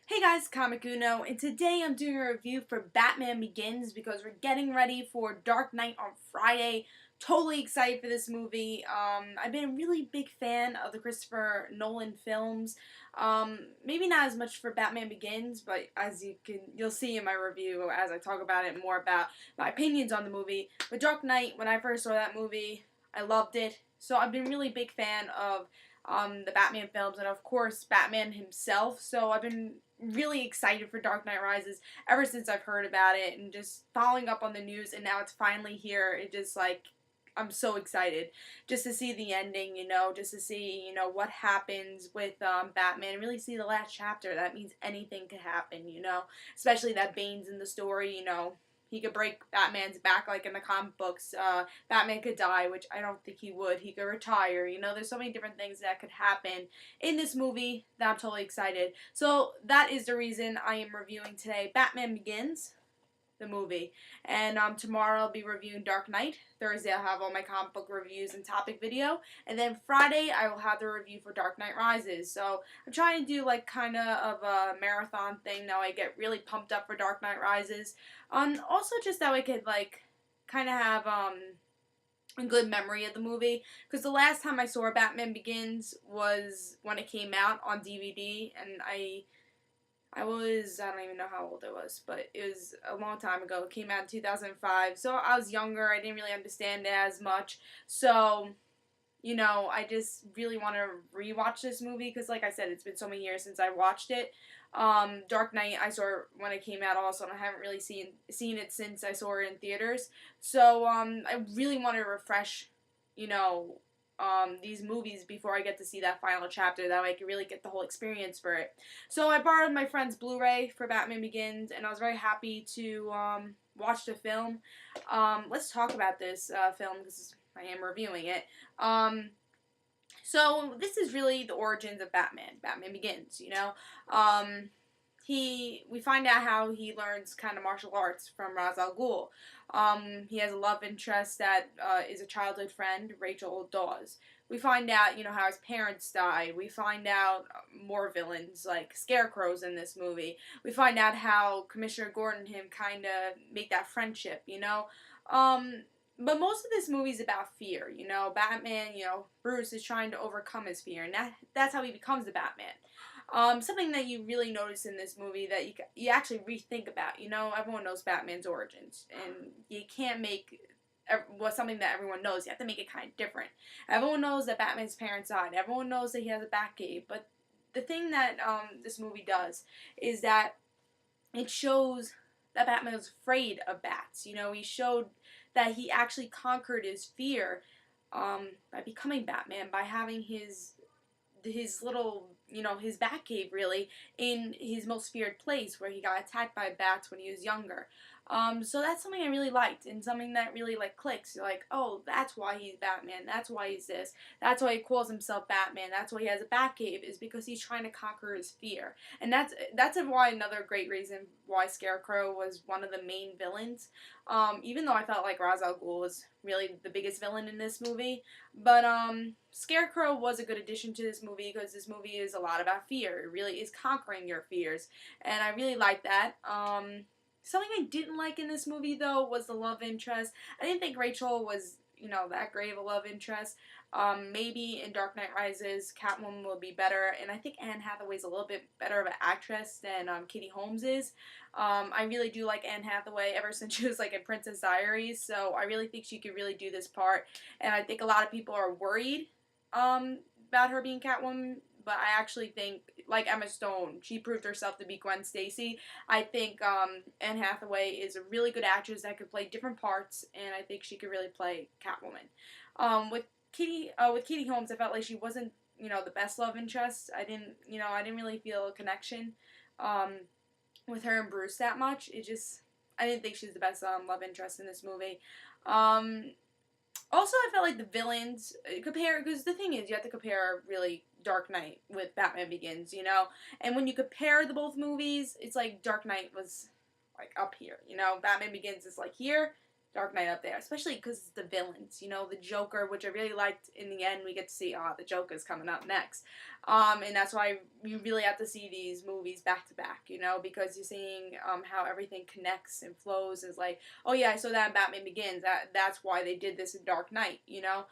Hey guys, Comic Uno, and today I'm doing a review for Batman Begins because we're getting ready for Dark Knight on Friday. Totally excited for this movie. I've been a really big fan of the Christopher Nolan films. Maybe not as much for Batman Begins, but as you'll see in my review as I talk about it more about my opinions on the movie. But Dark Knight, when I first saw that movie, I loved it. So I've been really big fan of the Batman films, and of course Batman himself. So I've been really excited for Dark Knight Rises ever since I've heard about it, and just following up on the news, and now it's finally here. It just I'm so excited just to see the ending, just to see, what happens with Batman, and really see the last chapter. That means anything could happen, especially that Bane's in the story, he could break Batman's back like in the comic books. Batman could die, which I don't think he would. He could retire. There's so many different things that could happen in this movie that I'm totally excited. So that is the reason I am reviewing today Batman Begins, the movie. And tomorrow I'll be reviewing Dark Knight. Thursday I'll have all my comic book reviews and topic video. And then Friday I will have the review for Dark Knight Rises. So I'm trying to do like kind of a marathon thing. Now I get really pumped up for Dark Knight Rises. Also just that I could like kind of have a good memory of the movie, because the last time I saw Batman Begins was when it came out on DVD, and I don't even know how old I was, but it was a long time ago. It came out in 2005, so I was younger. I didn't really understand it as much. So, I just really want to rewatch this movie because, like I said, it's been so many years since I watched it. Dark Knight I saw when it came out also, and I haven't really seen it since I saw it in theaters. So, I really want to refresh, you know, these movies before I get to see that final chapter. That way I can really get the whole experience for it. So I borrowed my friend's Blu-ray for Batman Begins, and I was very happy to watch the film. Let's talk about this film because I am reviewing it. So this is really the origins of Batman. Batman Begins, we find out how he learns kind of martial arts from Ra's al Ghul. He has a love interest that is a childhood friend, Rachel Dawes. We find out, how his parents died. We find out more villains like scarecrows in this movie. We find out how Commissioner Gordon and him kind of make that friendship. But most of this movie is about fear, Batman, Bruce is trying to overcome his fear, and that's how he becomes the Batman. Something that you really notice in this movie that you actually rethink about, everyone knows Batman's origins, and you can't make something that everyone knows. You have to make it kind of different. Everyone knows that Batman's parents died. Everyone knows that he has a Batcave, but the thing that this movie does is that it shows that Batman was afraid of bats. He showed that he actually conquered his fear by becoming Batman, by having his little, his Batcave really in his most feared place where he got attacked by bats when he was younger. So that's something I really liked, and something that really clicks. You're like, oh, that's why he's Batman. That's why he's this. That's why he calls himself Batman. That's why he has a Batcave, is because he's trying to conquer his fear. And that's why another great reason why Scarecrow was one of the main villains. Even though I felt like Ra's al Ghul was really the biggest villain in this movie, but Scarecrow was a good addition to this movie because this movie is a lot about fear. It really is conquering your fears, and I really like that. Something I didn't like in this movie, though, was the love interest. I didn't think Rachel was, that great of a love interest. Maybe in Dark Knight Rises, Catwoman will be better, and I think Anne Hathaway's a little bit better of an actress than Katie Holmes is. I really do like Anne Hathaway ever since she was in Princess Diaries, so I really think she could really do this part, and I think a lot of people are worried about her being Catwoman, but I actually think, like Emma Stone, she proved herself to be Gwen Stacy. I think Anne Hathaway is a really good actress that could play different parts, and I think she could really play Catwoman. With Katie Holmes, I felt like she wasn't, the best love interest. I didn't really feel a connection with her and Bruce that much. I didn't think she was the best love interest in this movie. Also, I felt like the villains because the thing is, you have to compare really Dark Knight with Batman Begins, and when you compare the both movies, it's like Dark Knight was up here, Batman Begins is here, Dark Knight up there, especially because the villains, you know, the Joker, which I really liked. In the end, we get to see, the Joker's coming up next, and that's why you really have to see these movies back to back, you know, because you're seeing how everything connects and flows. Is like, oh yeah, I saw that in Batman Begins. That's why they did this in Dark Knight, you know.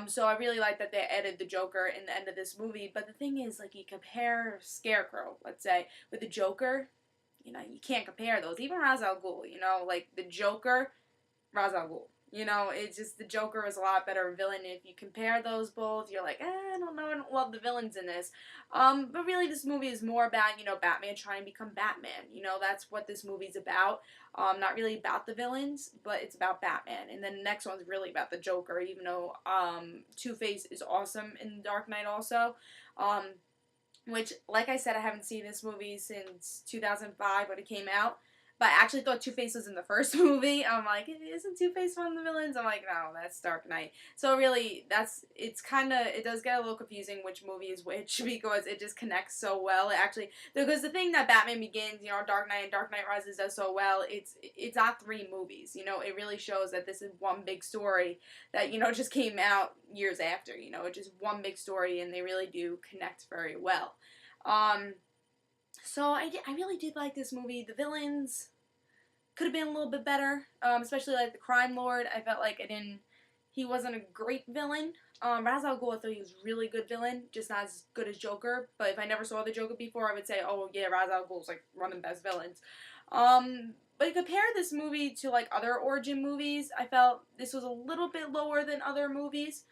So I really like that they added the Joker in the end of this movie. But the thing is, like, you compare Scarecrow, let's say, with the Joker. You know, you can't compare those. Even Ra's al Ghul, you know, like the Joker, Ra's al Ghul. You know, it's just the Joker is a lot better villain. If you compare those both, you're like, I don't know, I don't love the villains in this. But really, this movie is more about, you know, Batman trying to become Batman. You know, that's what this movie's about. Not really about the villains, but it's about Batman. And then the next one's really about the Joker, even though Two-Face is awesome in Dark Knight also. Which, like I said, I haven't seen this movie since 2005 when it came out. But I actually thought Two-Face was in the first movie. I'm like, isn't Two-Face one of the villains? I'm like, no, that's Dark Knight. So really, it does get a little confusing which movie is which because it just connects so well. Because the thing that Batman Begins, you know, Dark Knight and Dark Knight Rises does so well, it's not 3 movies. You know, it really shows that this is one big story that, you know, just came out years after. You know, it's just one big story and they really do connect very well. So I really did like this movie. The villains could have been a little bit better, especially like the crime lord. I felt like he wasn't a great villain. Ra's al Ghul, I thought he was a really good villain, just not as good as Joker. But if I never saw the Joker before, I would say, oh yeah, Ra's al Ghul's like one of the best villains. But compare this movie to like other origin movies, I felt this was a little bit lower than other movies.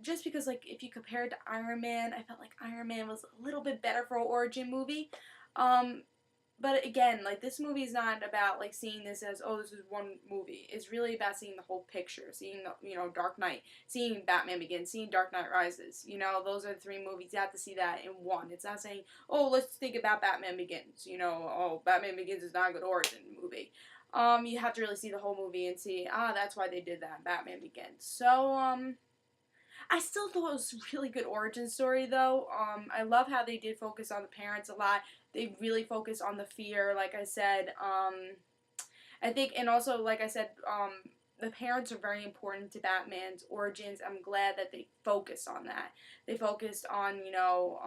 Just because, like, if you compare it to Iron Man, I felt like Iron Man was a little bit better for an origin movie. But again, like, this movie is not about, like, seeing this as, oh, this is one movie. It's really about seeing the whole picture, seeing, you know, Dark Knight, seeing Batman Begins, seeing Dark Knight Rises. You know, those are the 3 movies. You have to see that in one. It's not saying, oh, let's think about Batman Begins. You know, oh, Batman Begins is not a good origin movie. You have to really see the whole movie and see, that's why they did that in Batman Begins. So, I still thought it was a really good origin story, though. I love how they did focus on the parents a lot. They really focused on the fear, like I said. I think, and also, like I said, the parents are very important to Batman's origins. I'm glad that they focused on that. They focused on, you know,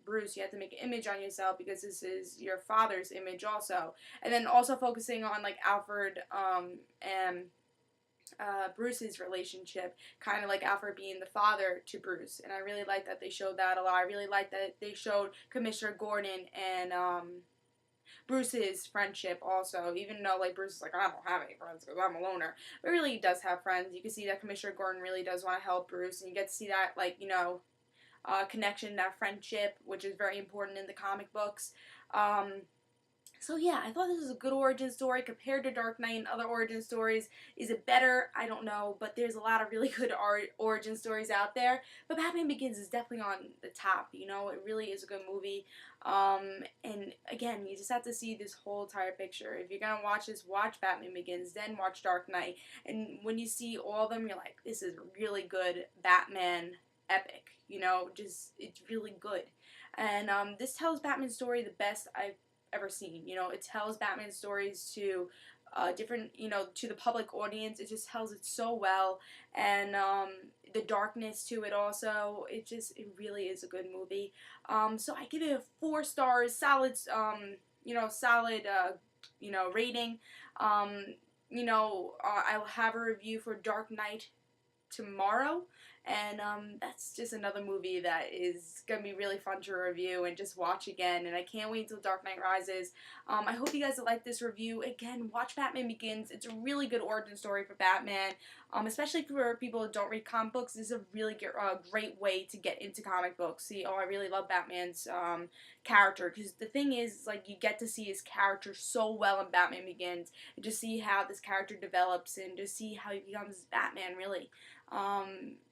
Bruce, you have to make an image on yourself because this is your father's image also. And then also focusing on, like, Alfred, and Bruce's relationship, kind of like Alfred being the father to Bruce, and I really like that they showed that a lot. I really like that they showed Commissioner Gordon and Bruce's friendship also, even though, like, Bruce is like, I don't have any friends because I'm a loner, but really he does have friends. You can see that Commissioner Gordon really does want to help Bruce, and you get to see that, like, you know, connection, that friendship, which is very important in the comic books. So yeah, I thought this was a good origin story compared to Dark Knight and other origin stories. Is it better? I don't know, but there's a lot of really good origin stories out there. But Batman Begins is definitely on the top, you know, it really is a good movie. And again, you just have to see this whole entire picture. If you're gonna watch this, watch Batman Begins, then watch Dark Knight. And when you see all of them, you're like, this is a really good Batman epic, you know, just, it's really good. And this tells Batman's story the best I've ever seen. You know, it tells Batman stories to different, you know, to the public audience. It just tells it so well, and the darkness to it also. It really is a good movie. So I give it a 4 stars, solid, rating. I'll have a review for Dark Knight tomorrow, and that's just another movie that is going to be really fun to review and just watch again, and I can't wait until Dark Knight Rises. I hope you guys like this review. Again, watch Batman Begins. It's a really good origin story for Batman, especially for people who don't read comic books. This is a really great way to get into comic books. See, I really love Batman's character, because the thing is, like, you get to see his character so well in Batman Begins, and just see how this character develops, and just see how he becomes Batman, really.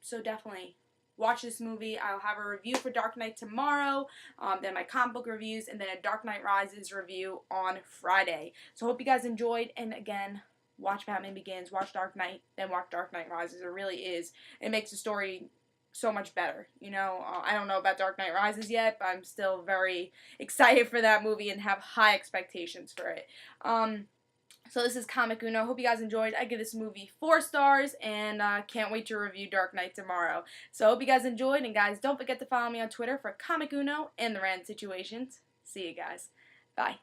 So definitely watch this movie. I'll have a review for Dark Knight tomorrow, then my comic book reviews, and then a Dark Knight Rises review on Friday. So hope you guys enjoyed, and again, watch Batman Begins, watch Dark Knight, then watch Dark Knight Rises. It really is. It makes the story so much better, you know. I don't know about Dark Knight Rises yet, but I'm still very excited for that movie and have high expectations for it. So this is Comic Uno. Hope you guys enjoyed. I give this movie 4 stars, and can't wait to review Dark Knight tomorrow. So hope you guys enjoyed, and guys, don't forget to follow me on Twitter for Comic Uno and the Random Situations. See you guys. Bye.